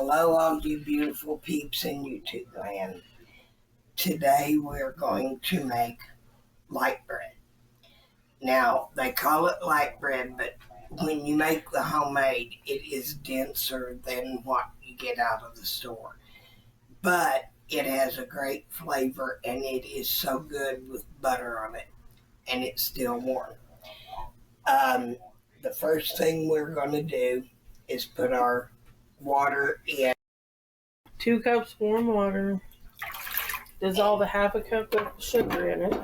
Hello, all you beautiful peeps in YouTube land. Today we're going to make light bread. Now, they call it light bread, but when you make the homemade, it is denser than what you get out of the store. But it has a great flavor, and it is so good with butter on it, and it's still warm. The first thing we're going to do is put our water in. 2 cups warm water. Dissolve a half a cup of sugar in it.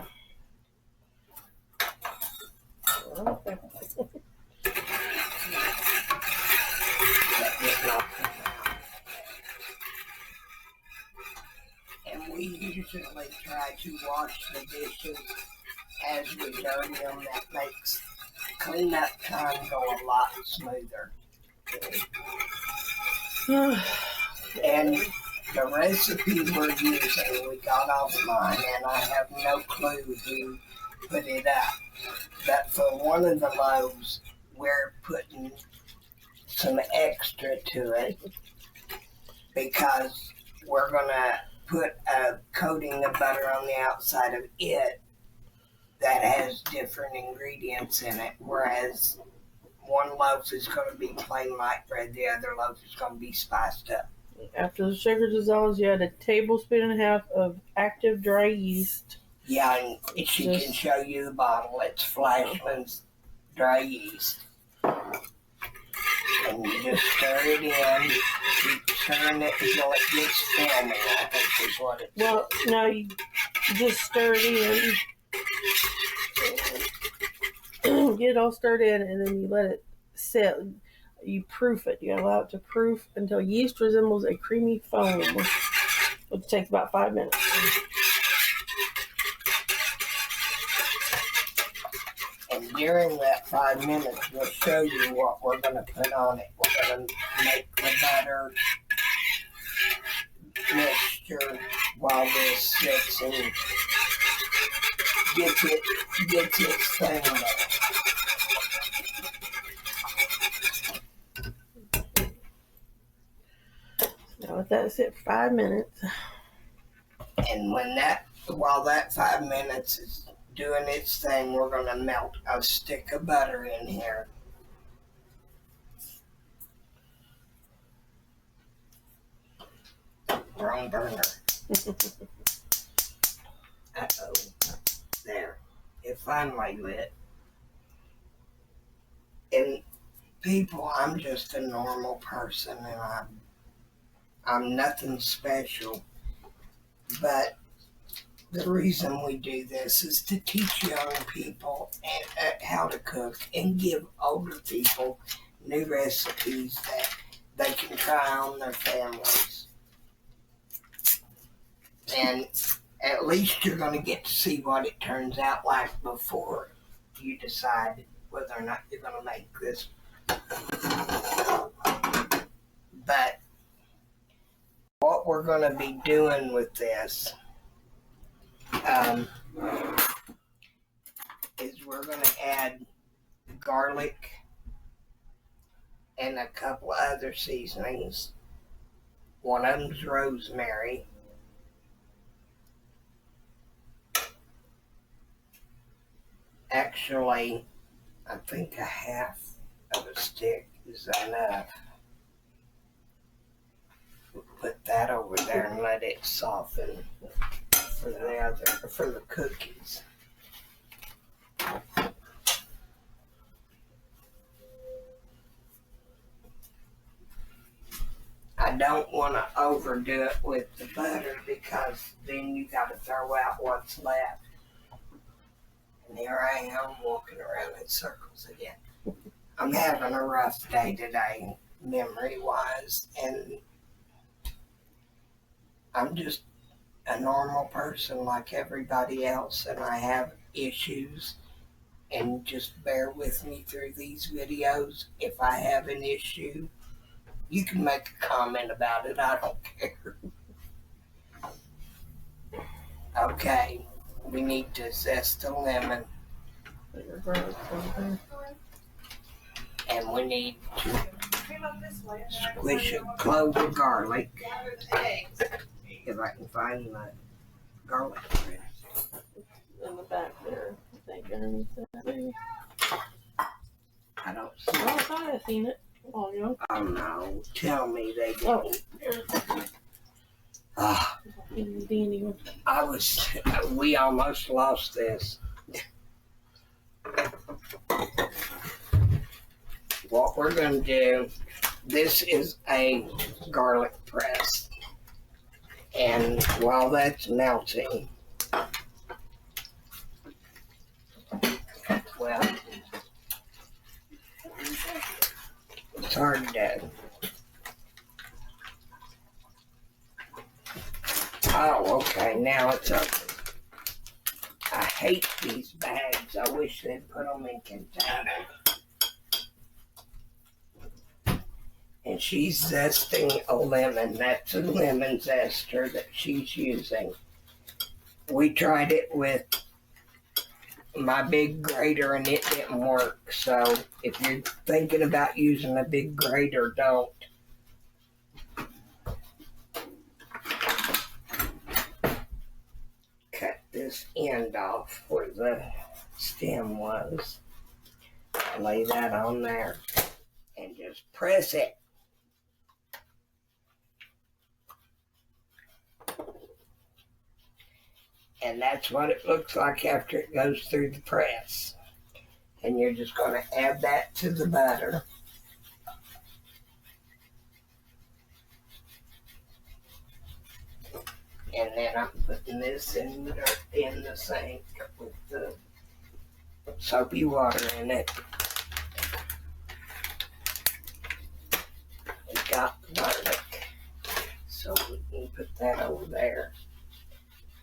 And we usually try to wash the dishes as we dirty them. That makes cleanup time go a lot smoother. And the recipe we're using, we got offline, and I have no clue who put it up. But for one of the loaves, we're putting some extra to it because we're going to put a coating of butter on the outside of it that has different ingredients in it, whereas one loaf is going to be plain light bread, the other loaf is going to be spiced up. After the sugar dissolves, you add 1.5 tablespoons of active dry yeast. Yeah, and she can show you the bottle. It's Flashman's dry yeast. And you just stir it in. Keep stirring it until it gets filmy, I think is what it is. Well, now you just stir it in. Get it all stirred in, and then you let it sit. You proof it. You allow it to proof until yeast resembles a creamy foam, which takes about 5 minutes. And during that 5 minutes, we'll show you what we're going to put on it. We're going to make the butter mixture while this sits and gets its thing there. Now let that sit for 5 minutes. And while that 5 minutes is doing its thing, we're going to melt a stick of butter in here. Wrong burner. Uh-oh. There. It finally lit. And people, I'm just a normal person, and I'm nothing special. But the reason we do this is to teach young people how to cook and give older people new recipes that they can try on their families. And at least you're going to get to see what it turns out like before you decide whether or not you're going to make this. But what we're going to be doing with this is we're going to add garlic and a couple other seasonings. One of them's rosemary. Actually, I think a half of a stick is enough. We'll put that over there and let it soften for the cookies. I don't want to overdo it with the butter because then you got to throw out what's left. And here I am walking around in circles again. I'm having a rough day today, memory-wise, and I'm just a normal person like everybody else, and I have issues, and just bear with me through these videos. If I have an issue, you can make a comment about it. I don't care. Okay, we need to zest a lemon. And we need to Squish a clove of garlic. If I can find my garlic press. In the back there. I think underneath that maybe. I don't see Oh, I thought I seen it. Oh, you know. Oh no, tell me they didn't. Oh, there's the dandy one. We almost lost this. What we're going to do, this is a garlic press. And while that's melting, well, it's hard to. Oh, okay, now it's open. I hate these bags. I wish they'd put them in containers. And she's zesting a lemon. That's a lemon zester that she's using. We tried it with my big grater and it didn't work. So if you're thinking about using a big grater, don't. Cut this end off where the stem was. Lay that on there and just press it. And that's what it looks like after it goes through the press. And you're just going to add that to the butter. And then I'm putting this in the sink with the soapy water in it. We got the garlic, so we can put that over there.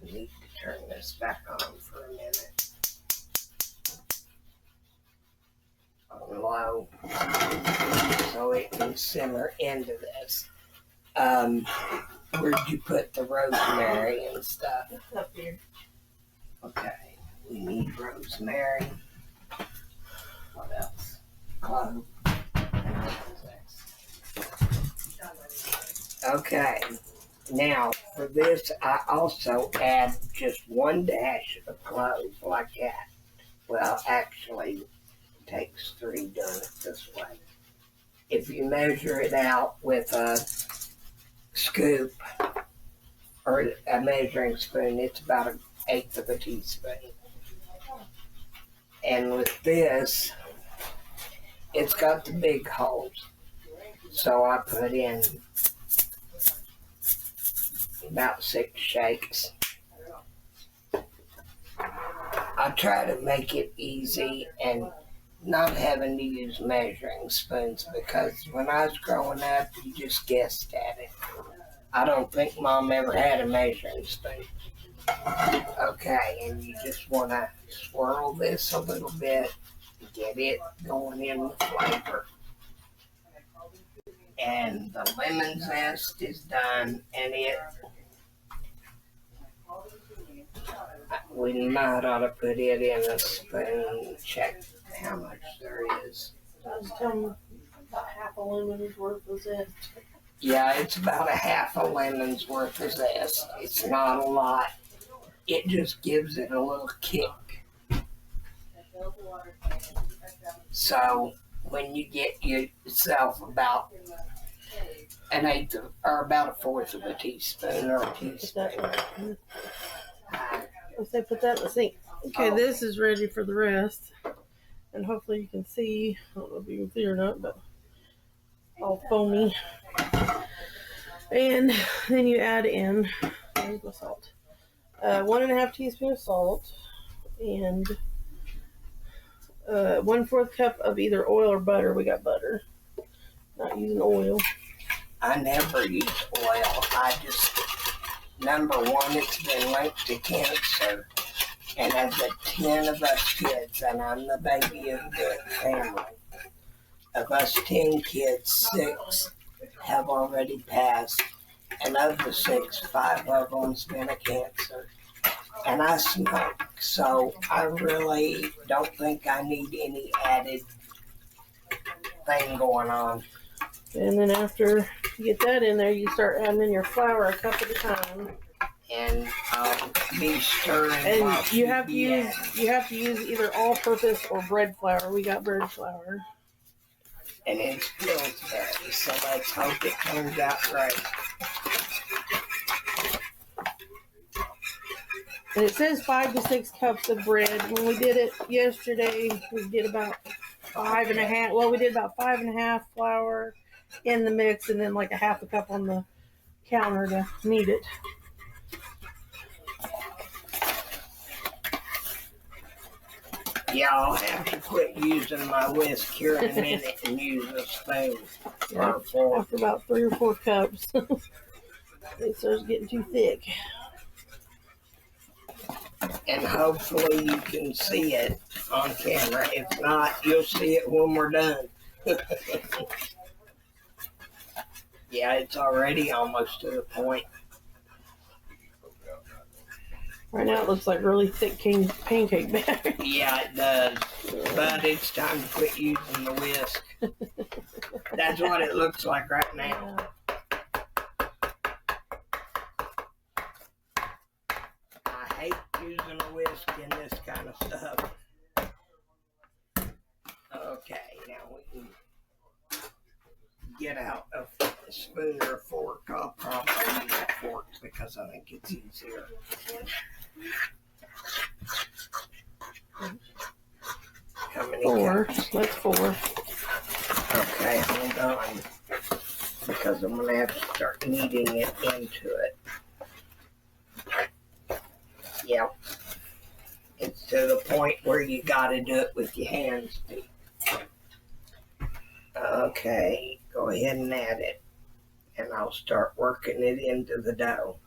We need to turn this back on for a minute. On low, so it can simmer into this. Where'd you put the rosemary and stuff? It's up here. Okay, we need rosemary. What else? Clove. Okay, now for this I also add just one dash of clove like that. Well, actually, it takes 3 doing it this way. If you measure it out with a scoop or a measuring spoon, it's about 1/8 of a teaspoon. And with this, it's got the big holes. So I put in about 6 shakes. I try to make it easy and not having to use measuring spoons because when I was growing up, you just guessed at it. I don't think Mom ever had a measuring spoon. Okay, and you just want to swirl this a little bit, get it going in the flavor. And the lemon zest is done, and we might ought to put it in a spoon, check how much there is. I was telling them about half a lemon's worth of zest. Yeah, it's about 1/2 a lemon's worth of zest. It's not a lot. It just gives it a little kick. So when you get yourself about 1/8 or about 1/4 of a teaspoon or a teaspoon. Let's say put that in the sink. Okay, This is ready for the rest. And hopefully you can see, I don't know if you can see or not, but all foamy. And then you add in the salt. 1.5 teaspoons of salt and 1/4 cup of either oil or butter. We got butter. Not using oil. I never use oil. Number one, it's been linked to cancer. And as a 10 of us kids, and I'm the baby of the family, of us 10 kids, 6 have already passed. And of the 6, 5 of them's been a cancer. And I smoke, so I really don't think I need any added thing going on. And then after you get that in there, you start adding in your flour a cup at a time. And I'll be stirring. And you have to use either all-purpose or bread flour. We got bread flour. And it's Pillsbury, so let's hope it turns out right. And it says 5 to 6 cups of bread. When we did it yesterday, we did about 5.5. Well, we did about 5.5 flour in the mix, and then like a half a cup on the counter to knead it. Yeah, I'll have to quit using my whisk here in a minute and use a spoon or a fork. After about 3 or 4 cups, it starts getting too thick. And hopefully you can see it on camera. If not, you'll see it when we're done. Yeah, it's already almost to the point. Right now it looks like really thick pancake batter. Yeah, it does. But it's time to quit using the whisk. That's what it looks like right now. I hate using a whisk in this kind of stuff. Okay, now we can get out a spoon or a fork. I'll probably use a fork because I think it's easier. How many 4. cups? That's 4. Okay, hold on. Because I'm going to have to start kneading it into it. Yep. It's to the point where you got to do it with your hands. Okay, go ahead and add it. And I'll start working it into the dough.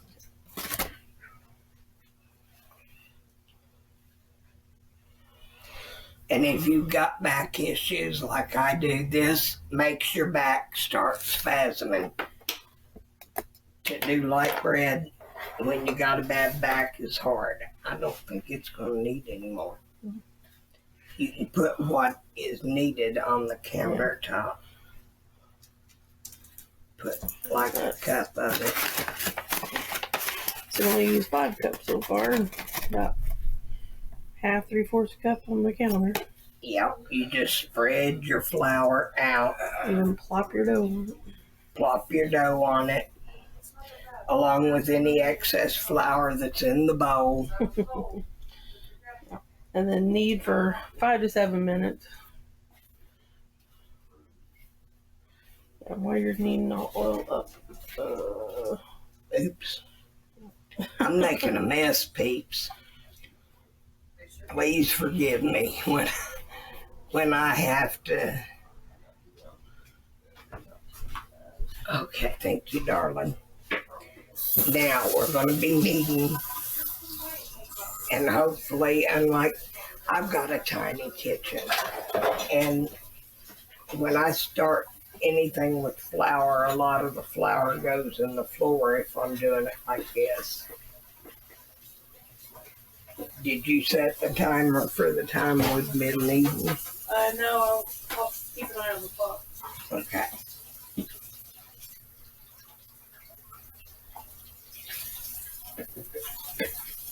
And if you've got back issues like I do, this makes your back start spasming. To do light bread when you got a bad back is hard. I don't think it's going to need anymore. You can put what is needed on the countertop. Put like a cup of it. So we only used 5 cups so far, and about half, 3/4 cup on the counter. Yep, you just spread your flour out. And then plop your dough on it. Plop your dough on it, along with any excess flour that's in the bowl. And then knead for 5 to 7 minutes. And while you're kneading, I'll oil up. Oops. I'm making a mess, peeps. Please forgive me when I have to. Okay, thank you, darling. Now we're going to be kneading, and hopefully, unlike I've got a tiny kitchen, and when I start anything with flour, a lot of the flour goes in the floor if I'm doing it like this. Did you set the timer for the time we've been kneading? No, I'll keep an eye on the clock. Okay.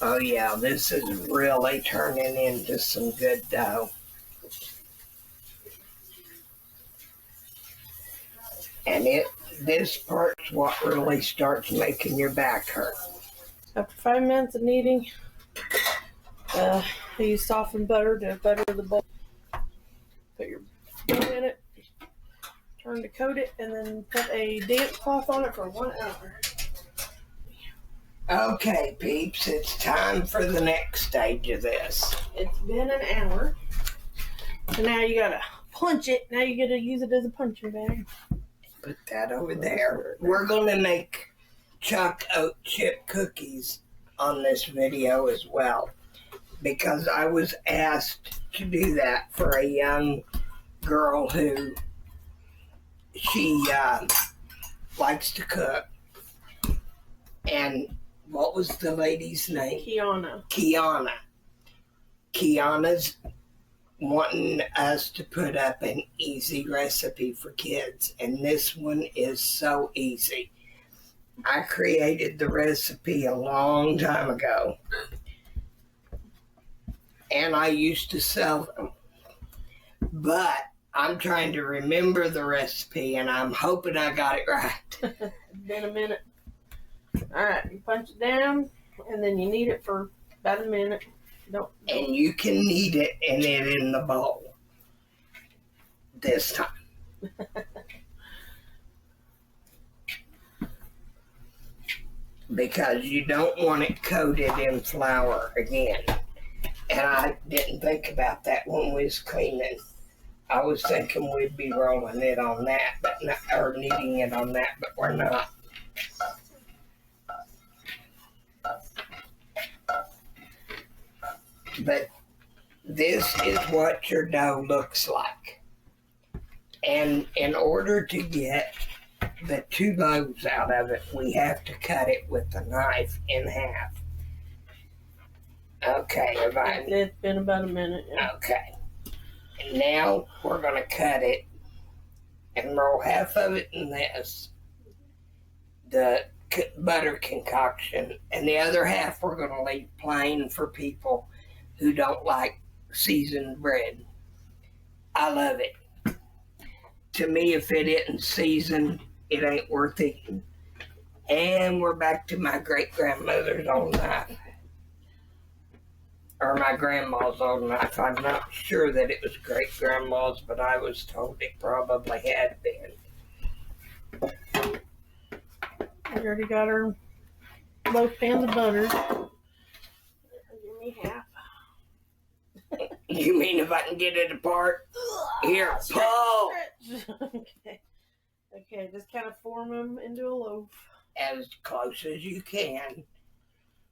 Oh yeah, this is really turning into some good dough. And this part's what really starts making your back hurt. After 5 minutes of kneading, I use softened butter to butter the bowl. Put your dough in it, turn to coat it, and then put a damp cloth on it for 1 hour. Okay, peeps, it's time for the next stage of this. It's been an hour. So now you gotta punch it. Now you gotta use it as a punching bag. Put that over there. We're gonna make Choco-Chip cookies on this video as well, because I was asked to do that for a young girl who she likes to cook. And what was the lady's name? Kiana. Kiana's wanting us to put up an easy recipe for kids, and this one is so easy. I created the recipe a long time ago, and I used to sell them, but I'm trying to remember the recipe, and I'm hoping I got it right. It's been a minute. All right, you punch it down, and then you knead it for about a minute. And you can knead it in the bowl this time. Because you don't want it coated in flour again. And I didn't think about that when we was cleaning. I was thinking we'd be rolling it on that, but not, or kneading it on that, but we're not. But this is what your dough looks like. And in order to get the 2 loaves out of it, we have to cut it with a knife in half. Okay, It's been about a minute. Yeah. Okay. And now we're going to cut it and roll half of it in this, the butter concoction, and the other half we're going to leave plain for people who don't like seasoned bread. I love it. To me, if it isn't seasoned, it ain't worth eating. And we're back to my great-grandmother's old knife. Or my grandma's old knife. I'm not sure that it was great-grandma's, but I was told it probably had been. We already got our loaf pans of butter. Give me half. You mean if I can get it apart? Here, pull! Okay. Okay, just kind of form them into a loaf. As close as you can.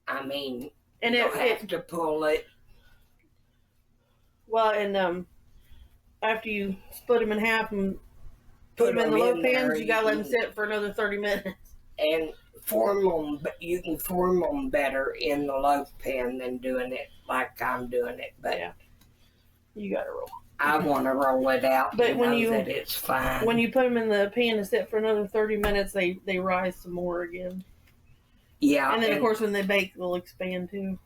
I mean, and you have to pull it. Well, and after you split them in half and put them in the loaf pans, you gotta let them sit for another 30 minutes. And form them, but you can form them better in the loaf pan than doing it like I'm doing it. But yeah, you gotta roll. I want to roll it out, but when you that it's fine. When you put them in the pan to sit for another 30 minutes, they rise some more again. Yeah, and then of course when they bake, they'll expand too.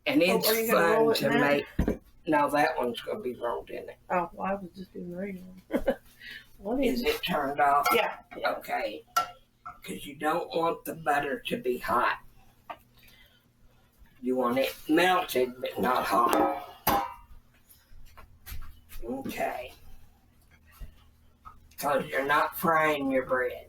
And it's fun to make. No, that one's going to be rolled in it. Oh, well, I was just doing the regular. Is it turned off? Yeah. Okay. Because you don't want the butter to be hot. You want it melted, but not hot. Okay. Because you're not frying your bread.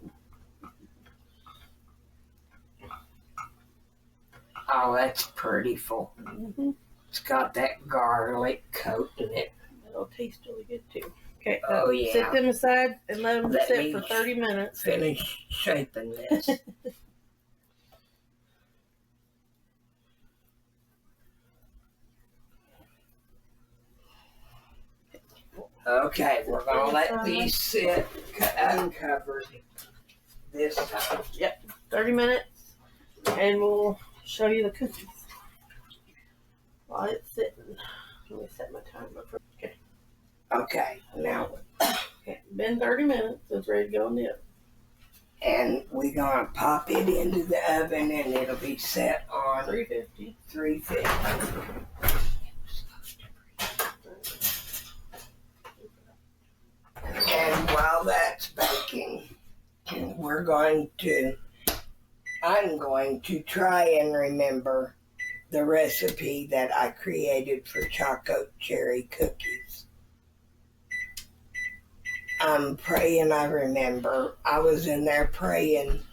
Oh, that's pretty full. Mm-hmm. It's got that garlic coat in it. It'll taste really good too. Okay, yeah. Set them aside and let them sit for 30 minutes. Finish shaping this. Okay, we're going to let these sit uncovered this time. Yep, 30 minutes, and we'll show you the cookies while it's sitting. Let me set my timer for. Okay. Okay, now. Okay, been 30 minutes, so it's ready to go in the oven. And we're going to pop it into the oven, and it'll be set on 350. 350. And while that's baking, I'm going to try and remember the recipe that I created for Choco-Cherry cookies. I'm praying I remember. I was in there praying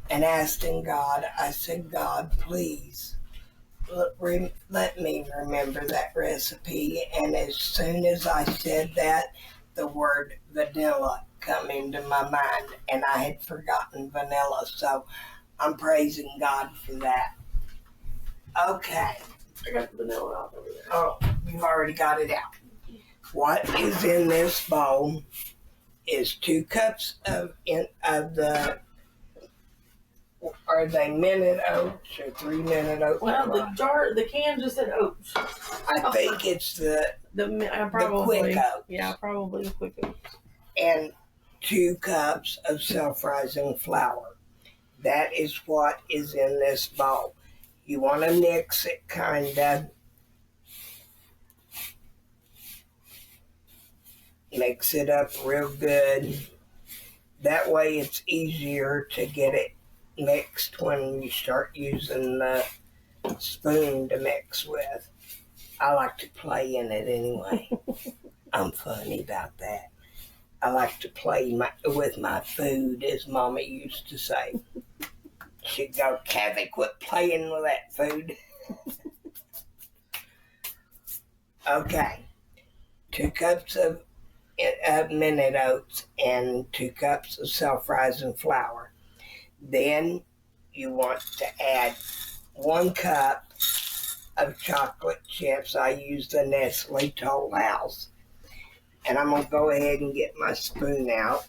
and asking God. I said, God, please let me remember that recipe. And as soon as I said that, the word vanilla come into my mind, and I had forgotten vanilla, so I'm praising God for that. Okay. I got the vanilla out over there. Oh, you've already got it out. What is in this bowl is 2 cups of the Are they minute oats or 3-minute oats? Well, the can just said oats. I think it's the quick oats. Yeah, probably the quick oats. And 2 cups of self-rising flour. That is what is in this bowl. You want to mix it kind of. Mix it up real good. That way it's easier to get it mixed when you start using the spoon to mix with. I like to play in it anyway. I'm funny about that. I like to play with my food, as Mama used to say. She'd go, Kathy, quit playing with that food. Okay. 2 cups of minute oats and 2 cups of self-rising flour. Then you want to add 1 cup of chocolate chips. I use the Nestle Toll House. And I'm going to go ahead and get my spoon out.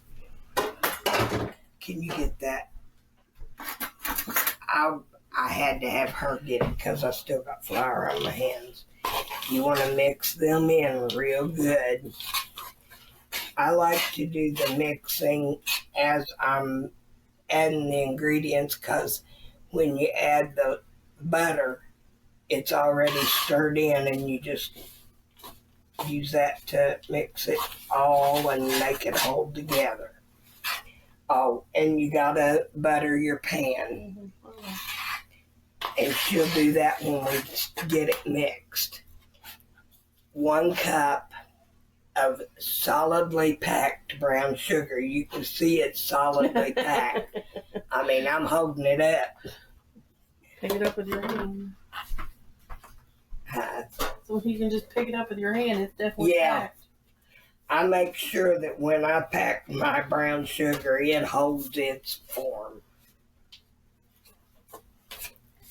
Can you get that? I had to have her get it because I still got flour on my hands. You want to mix them in real good. I like to do the mixing as I'm adding the ingredients because when you add the butter, it's already stirred in and you just use that to mix it all and make it hold together. Oh, and you gotta butter your pan. And she'll do that when we get it mixed. 1 cup of solidly packed brown sugar. You can see it's solidly packed. I mean, I'm holding it up. Pick it up with your hand. So you can just pick it up with your hand. It's definitely packed. I make sure that when I pack my brown sugar, it holds its form.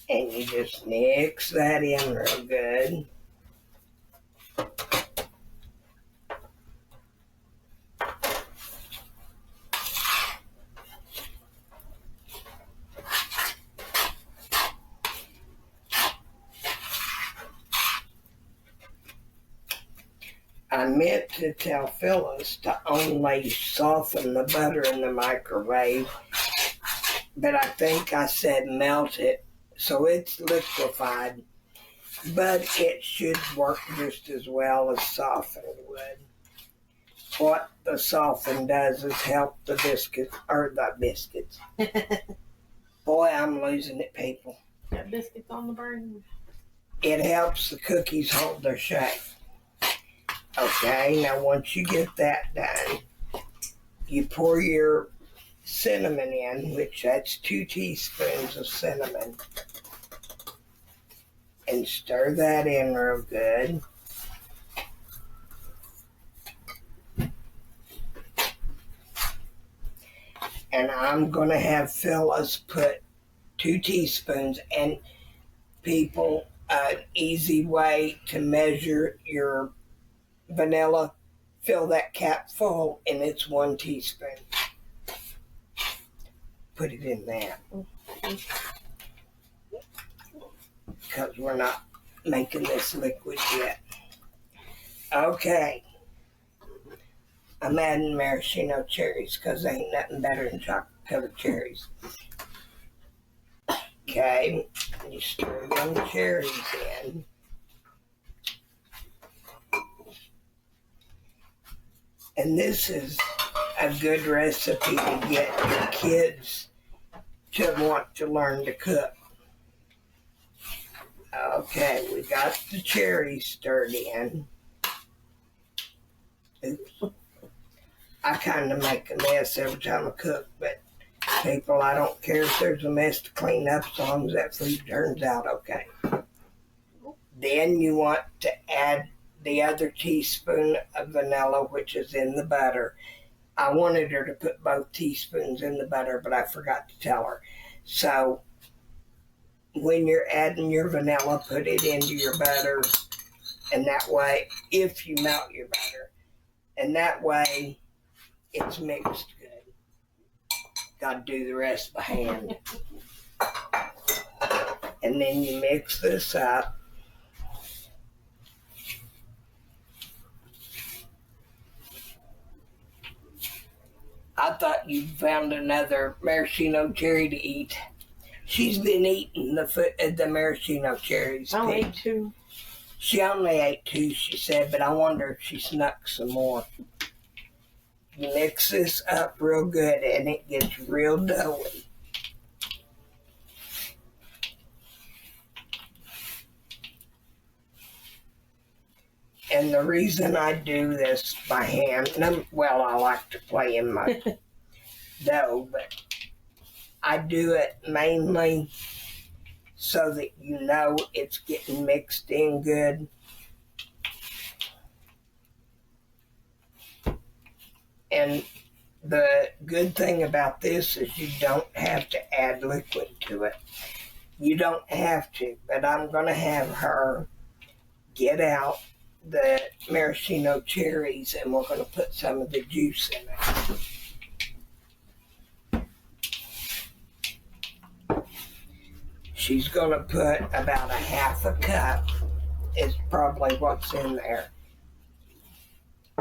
And you just mix that in real good. I meant to tell Phyllis to only soften the butter in the microwave, but I think I said melt it, so it's liquefied, but it should work just as well as softened would. What the soften does is help the biscuits. Boy, I'm losing it, people. Got biscuits on the brain. It helps the cookies hold their shape. Okay, now once you get that done, you pour your cinnamon in, which that's 2 teaspoons of cinnamon, and stir that in real good. And I'm going to have Phyllis put 2 teaspoons, and people, an easy way to measure your vanilla, fill that cap full and it's 1 teaspoon. Put it in there. Because we're not making this liquid yet. Okay. I'm adding maraschino cherries because there ain't nothing better than chocolate covered cherries. Okay. You stir them cherries in. And this is a good recipe to get your kids to want to learn to cook. Okay, we got the cherries stirred in. Oops. I kind of make a mess every time I cook, but people, I don't care if there's a mess to clean up as long as that food turns out okay. Then you want to add the other teaspoon of vanilla, which is in the butter. I wanted her to put both teaspoons in the butter, but I forgot to tell her. So when you're adding your vanilla, put it into your butter, and that way, if you melt your butter, and that way it's mixed good. Got to do the rest by hand. And then you mix this up. I thought you found another maraschino cherry to eat. She's been eating the maraschino cherries. I only ate 2. She only ate 2, she said, but I wonder if she snuck some more. You mix this up real good and it gets real doughy. And the reason I do this by hand, well, I like to play in my dough, but I do it mainly so that you know it's getting mixed in good. And the good thing about this is you don't have to add liquid to it. You don't have to, but I'm going to have her get out the maraschino cherries and we're going to put some of the juice in it. She's going to put about a half a cup, is probably what's in there,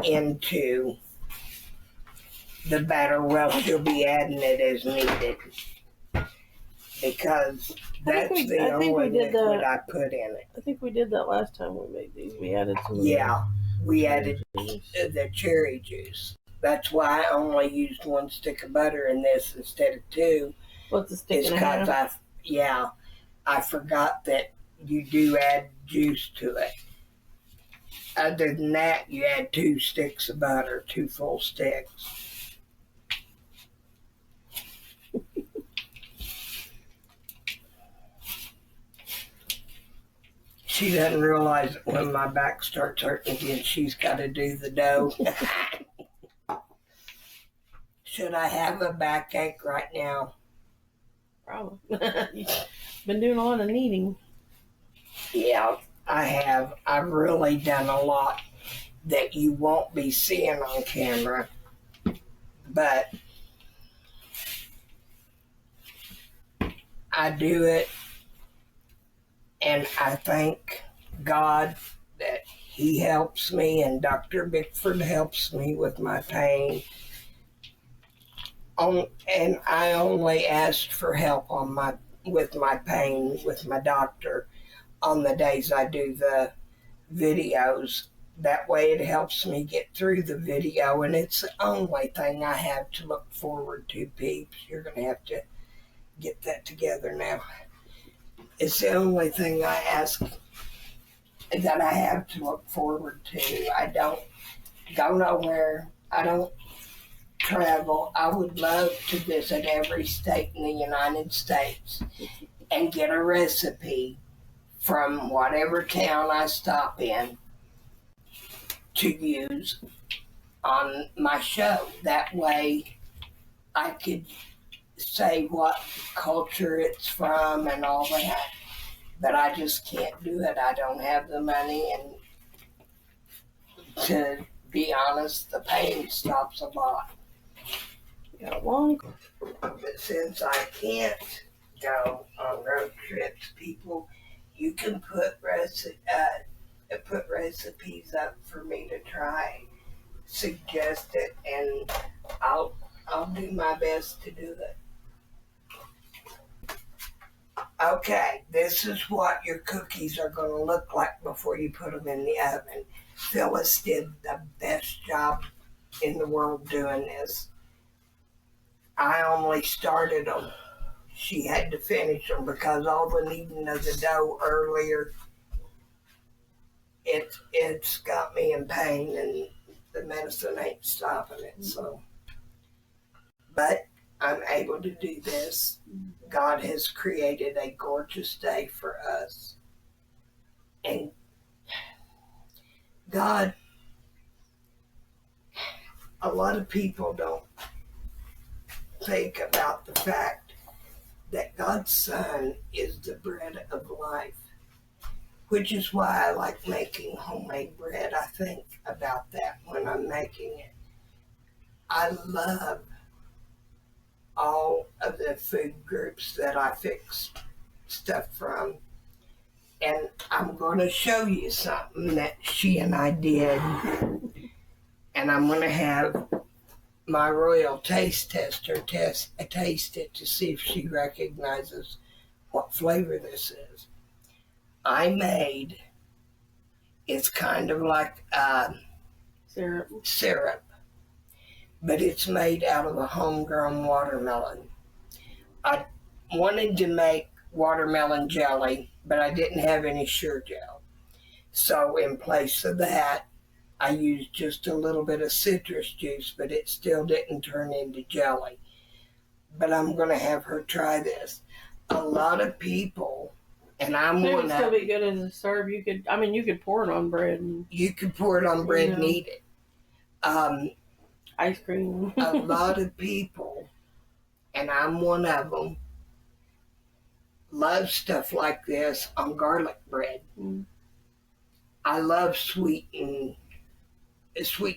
into the batter. Well, she'll be adding it as needed because that's the only liquid I put in it. I think we did that last time we made these. We added some. Yeah, we added the cherry juice. That's why I only used 1 stick of butter in this instead of 2. What's a stick and a half? I forgot that you do add juice to it. Other than that, you add 2 sticks of butter, 2 full sticks. She doesn't realize that when my back starts hurting again, she's got to do the dough. Should I have a backache right now? Probably. Been doing a lot of kneading. Yeah, I have. I've really done a lot that you won't be seeing on camera. But I do it, and I thank God that He helps me and Dr. Bickford helps me with my pain. And I only asked for help with my pain with my doctor on the days I do the videos. That way it helps me get through the video, and it's the only thing I have to look forward to, peeps. You're going to have to get that together now. It's the only thing I ask that I have to look forward to. I don't go nowhere. I don't travel. I would love to visit every state in the United States and get a recipe from whatever town I stop in to use on my show. That way I could say what culture it's from and all that. But I just can't do it. I don't have the money, and to be honest, the pain stops a lot. But since I can't go on road trips, people, you can put recipes up for me to try, suggest it, and I'll do my best to do it. Okay, this is what your cookies are going to look like before you put them in the oven. Phyllis did the best job in the world doing this. I only started them. She had to finish them because all the kneading of the dough earlier, it's got me in pain, and the medicine ain't stopping it. So, but I'm able to do this. God has created a gorgeous day for us. And God, a lot of people don't think about the fact that God's Son is the bread of life, which is why I like making homemade bread. I think about that when I'm making it. I love all of the food groups that I fix stuff from. And I'm going to show you something that she and I did. And I'm going to have my royal taste tester taste it to see if she recognizes what flavor this is. I made, it's kind of like syrup, but it's made out of a homegrown watermelon. I wanted to make watermelon jelly, but I didn't have any sure gel. So in place of that, I used just a little bit of citrus juice, but it still didn't turn into jelly. But I'm going to have her try this. A lot of people, and I'm It one would of still be good as a serve. You could pour it on bread. You could pour it on bread and eat it. Ice cream. A lot of people, and I'm one of them, love stuff like this on garlic bread. Mm. I love sweet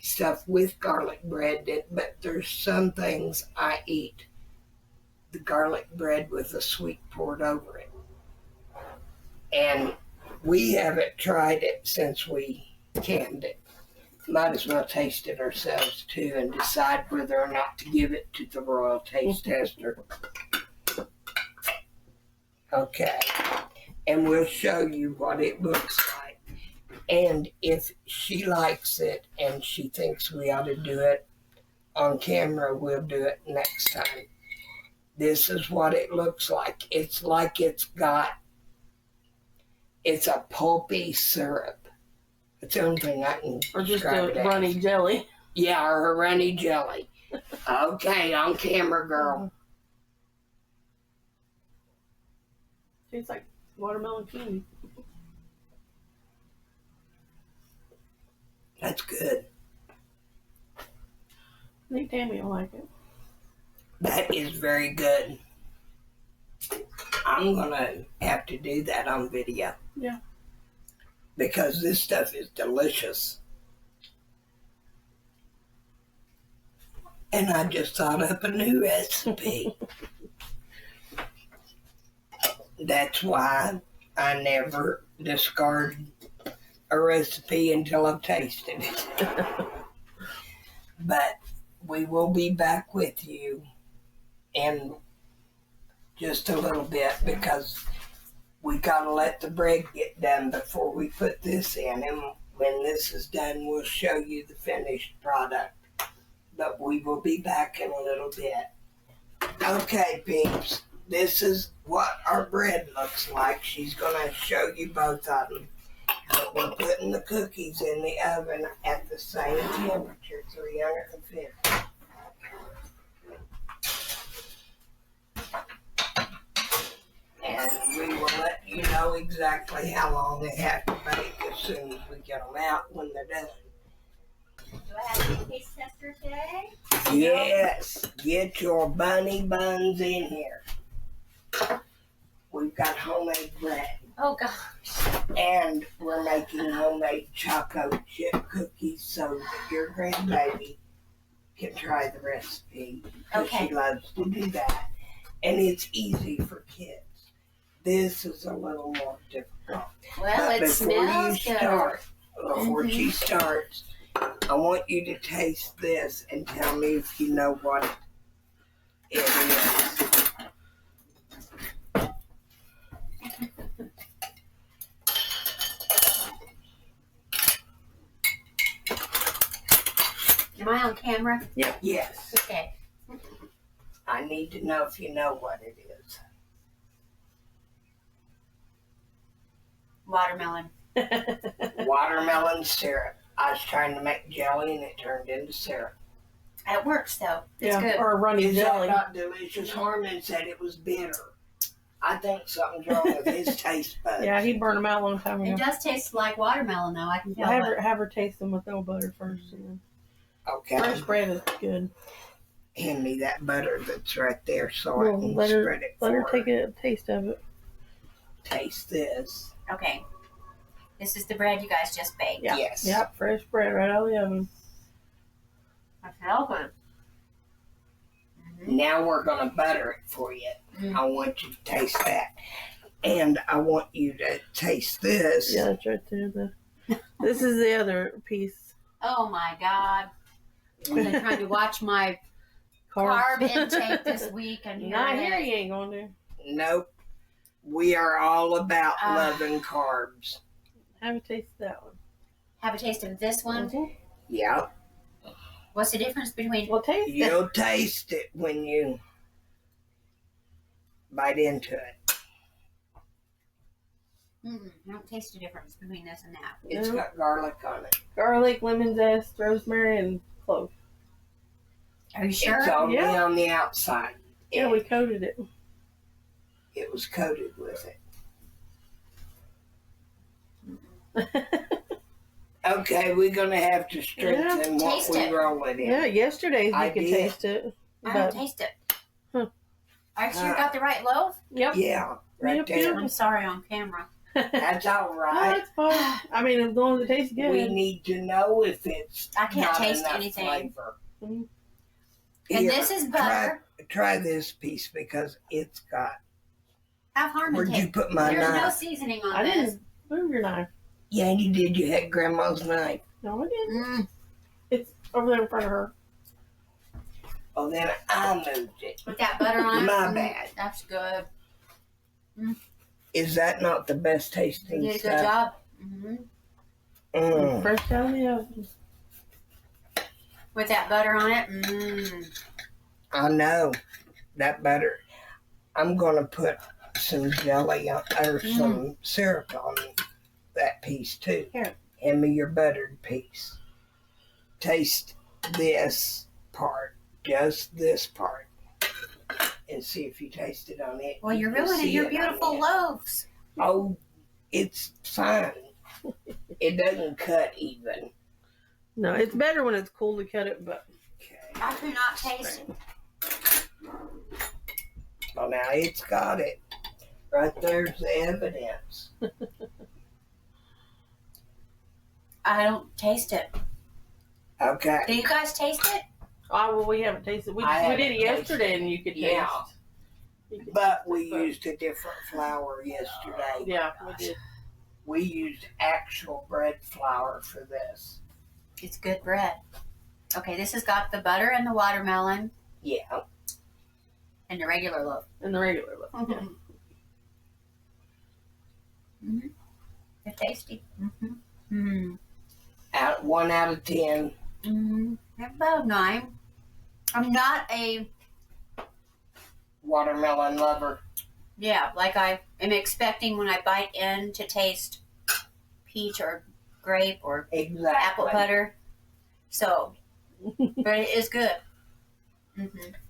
stuff with garlic bread, but there's some things I eat the garlic bread with the sweet poured over it. And we haven't tried it since we canned it. Might as well taste it ourselves too and decide whether or not to give it to the royal taste tester. Okay, and we'll show you what it looks like. And if she likes it and she thinks we ought to do it on camera, we'll do it next time. This is what it looks like. It's like it's a pulpy syrup. It's the only thing I can Or just describe a runny jelly. Yeah, or a runny jelly. Okay, on camera, girl. Tastes like watermelon candy. That's good. I think Tammy will like it. That is very good. I'm going to have to do that on video. Yeah. Because this stuff is delicious. And I just thought up a new recipe. That's why I never discard a recipe until I've tasted it. But we will be back with you in just a little bit because we gotta let the bread get done before we put this in. And when this is done, we'll show you the finished product. But we will be back in a little bit. Okay, peeps, this is what our bread looks like. She's gonna show you both of them. But we're putting the cookies in the oven at the same temperature, 350. And we will let you know exactly how long they have to bake as soon as we get them out when they're done. Do I have a taste tester today? Yes, get your bunny buns in here. We've got homemade bread. Oh gosh. And we're making homemade Choco-Chip cookies so that your grandbaby can try the recipe. Okay. She loves to do that. And it's easy for kids. This is a little more difficult. Well, But it smells good. Before she starts, I want you to taste this and tell me if you know what it is. Am I on camera? Yep. Yes. Okay. I need to know if you know what it is. Watermelon. Watermelon syrup. I was trying to make jelly and it turned into syrup. It works though. It's Yeah, good. or a runny Is jelly. that not delicious? Harmon said it was bitter. I think something's wrong with his taste buds. Yeah, he burned them out a long time It ago. does taste like watermelon though. I can tell. Have her taste them with no butter first. And then Okay. fresh bread is good. Hand me that butter that's right there so I Well, can let spread it her for take a taste of it. Taste this. Okay. This is the bread you guys just baked. Yeah. Yes. Yep, fresh bread right out of the oven. I feel good. Now we're going to butter it for you. I want you to taste that. And I want you to taste this. Yeah, it's right there. This is the other piece. Oh my God. I've been trying to watch my carb intake this week, and Not here, you ain't going to. Nope. We are all about loving carbs. Have a taste of that one. Have a taste of this one. Yep. What's the difference between? Well, taste it. You'll taste it when you bite into it. I don't taste the difference between this and that. It's got garlic on it. Garlic, lemon zest, rosemary, and clove. Are you sure? It's only on the outside. Yeah, we coated it. It was coated with it. Okay, we're going to have to strengthen what Taste we it. roll it in. Yeah, yesterday's I you could did. taste it. I But, don't taste it. Huh. Are you sure you got the right loaf? yep. Yeah, right Yep, there. I'm sorry on camera. That's all No, right. that's fine. I mean, as long as it tastes good. We need to know if it's I can't not taste enough anything. flavor. Mhm. And Here, this is butter. Try this piece because it's got. Have Harmon Where'd you taste. put my There's no knife? seasoning on I this. didn't move your knife. Yeah, you did. You had Grandma's knife. No, I didn't. Mm. It's over there in front of her. Oh, then I moved it. With that butter on it. My bad. That's good. Is that not the best You tasting did a stuff? good job. Mm-hmm. Mm. Fresh out of the oven. With that butter on it. I know that butter. I'm gonna put some jelly on, or some syrup on that piece too. Here. Hand me your buttered piece. Taste this part, just this part, and see if you taste it on it. Well, you're can ruining see your it on beautiful it. loaves. Oh, it's fine. It doesn't cut even. No, it's better when it's cool to cut it, but Okay. I do not taste it. Well, now it's got it. Right there's the evidence. I don't taste it. Okay. Do you guys taste it? well, we haven't tasted. We I did it haven't yesterday, tasted and you could taste. Yeah. You could But taste we it, used a different flour yesterday. Yeah, we did. We used actual bread flour for this. It's good bread. Okay, this has got the butter and the watermelon Yeah. and the regular loaf. And the regular loaf. Yeah. Mm-hmm. They're tasty. Mm-hmm. Out 1 out of 10. They're about 9. I'm not a Watermelon lover. like I am expecting when I bite in to taste peach or grape or Exactly. apple butter. So, but it is good.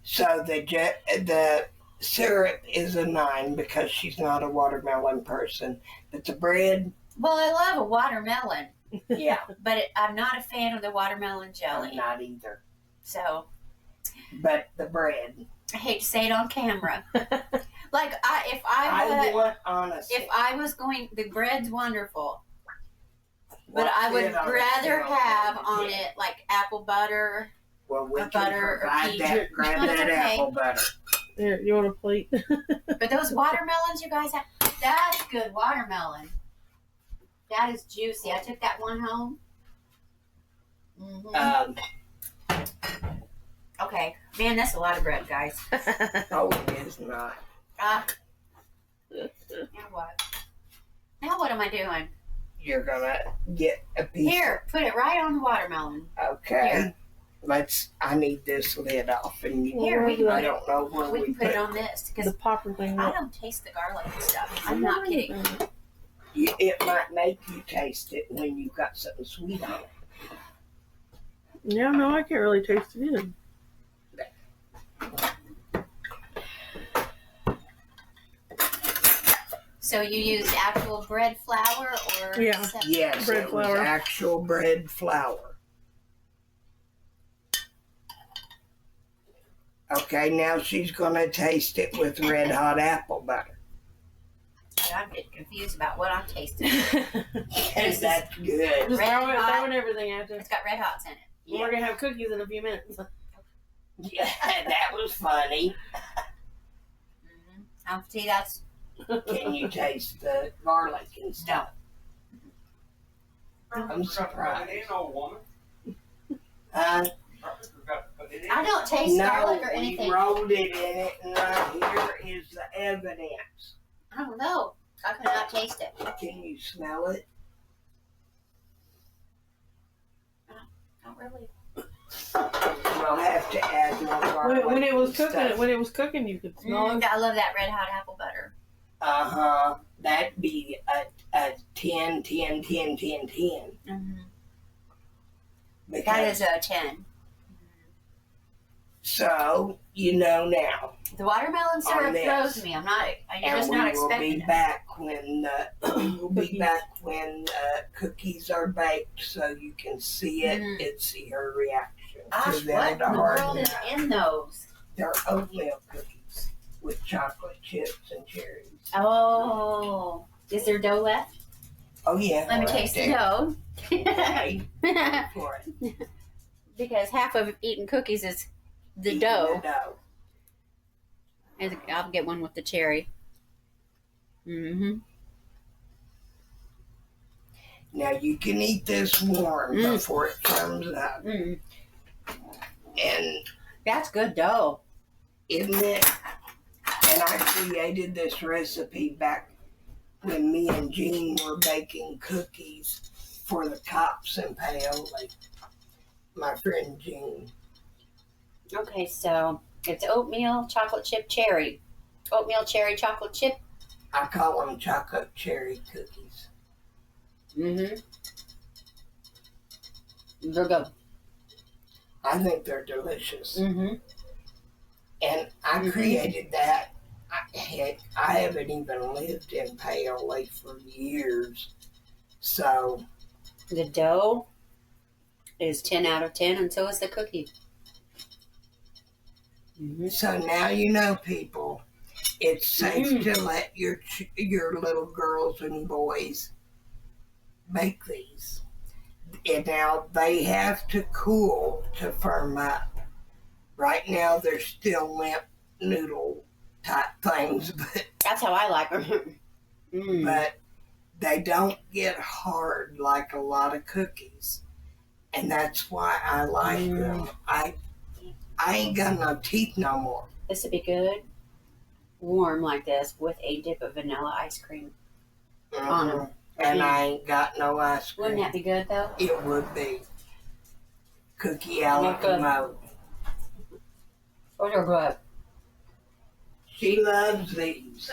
So the syrup is a 9 because she's not a watermelon person. But the bread, Well, I love a watermelon, yeah, but I'm not a fan of the watermelon I'm jelly. not either. So, But the bread, I hate to say it on camera. Like if I want honestly. if I was going, the bread's wonderful, but what's I would it on a rather scale of have 1 to on 10? it like apple butter. Well, we or can butter or provide peach. that. Grab That's that okay. apple butter. Here, you want a plate? But those watermelons you guys have, that's good watermelon. That is juicy. I took that one home. Okay, man, that's a lot of bread, guys. Oh, it is not. Now what? Now what am I doing? You're gonna get a piece. Here, put it right on the watermelon. Okay. Here. I need this lid off, and Here, I don't know where We we can put it on this The because popper thing. I don't taste the garlic and stuff. I'm not kidding. It might make you taste it when you've got something sweet on it. Yeah, no, I can't really taste it either. So you used actual bread flour or Yeah. Yes, Bread it flour. was actual bread flour. Okay, now she's gonna taste it with red hot apple butter. I'm getting confused about what I'm tasting. And that's good. Just Red throwing hot. everything at you. It's got red hots in it. We're gonna have cookies in a few minutes. Yeah, that was funny. See, that's Can you taste the garlic and stuff? I'm surprised. It ain't no woman. Uh, I don't taste garlic or we anything. rolled it in it, and right here is the evidence. I don't know. I cannot taste it. Can you smell it? Not really. We'll have to add more garlic. When it was and cooking, stuff. when it was cooking, you could smell it. I love that red hot apple butter. That'd be a 10, 10, 10, 10, 10. Mm-hmm. Because, That is a 10. so, you know now. The watermelon syrup this. throws me. I'm And just we not will expecting be it. back when cookies are baked, so you can see it and see her reaction. Gosh, to them what in to the world harden is up. in those? They're oatmeal cookies with chocolate chips and cherries. Oh, is there dough left? Oh yeah. Let me right taste the there. dough. Okay, go for it. Because half of eating cookies is the Eating dough. The dough. And I'll get one with the cherry. Mm-hmm. Now you can eat this warm before it firms up. Mm. And That's good dough. isn't it? And I created this recipe back when me and Jean were baking cookies for the Cops in Paoli. My friend Jean. Okay, so it's oatmeal, chocolate chip, cherry. Oatmeal, cherry, chocolate chip. I call them chocolate cherry cookies. Mm-hmm. They're good. I think they're delicious. Mm-hmm. And I created that. I haven't even lived in Paoli for years. So The dough is 10 out of 10, and so is the cookie. Mm-hmm. So now you know, people, it's safe to let your little girls and boys make these. And now they have to cool to firm up. Right now they're still limp noodle type things, That's how I like them. but they don't get hard like a lot of cookies. And that's why I like them. I ain't got no teeth no more. This would be good, warm like this, with a dip of vanilla ice cream on them. And I ain't got no ice cream. Wouldn't that be good, though? It would be. Cookie a la mode. Those are good. She loves these.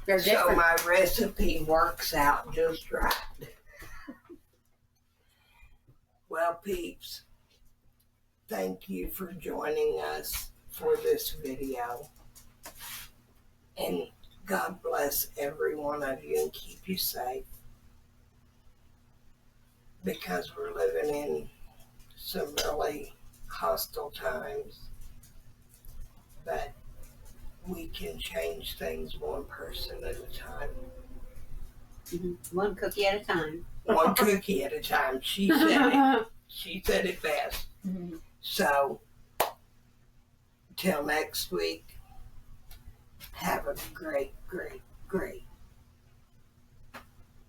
They're So different. my recipe works out just right. Well, peeps, thank you for joining us for this video. And God bless every one of you and keep you safe. Because we're living in some really hostile times. But we can change things one person at a time. Mm-hmm. One cookie at a time. One cookie at a time. She said it. She said it best. Mm-hmm. So, till next week, have a great, great, great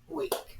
week.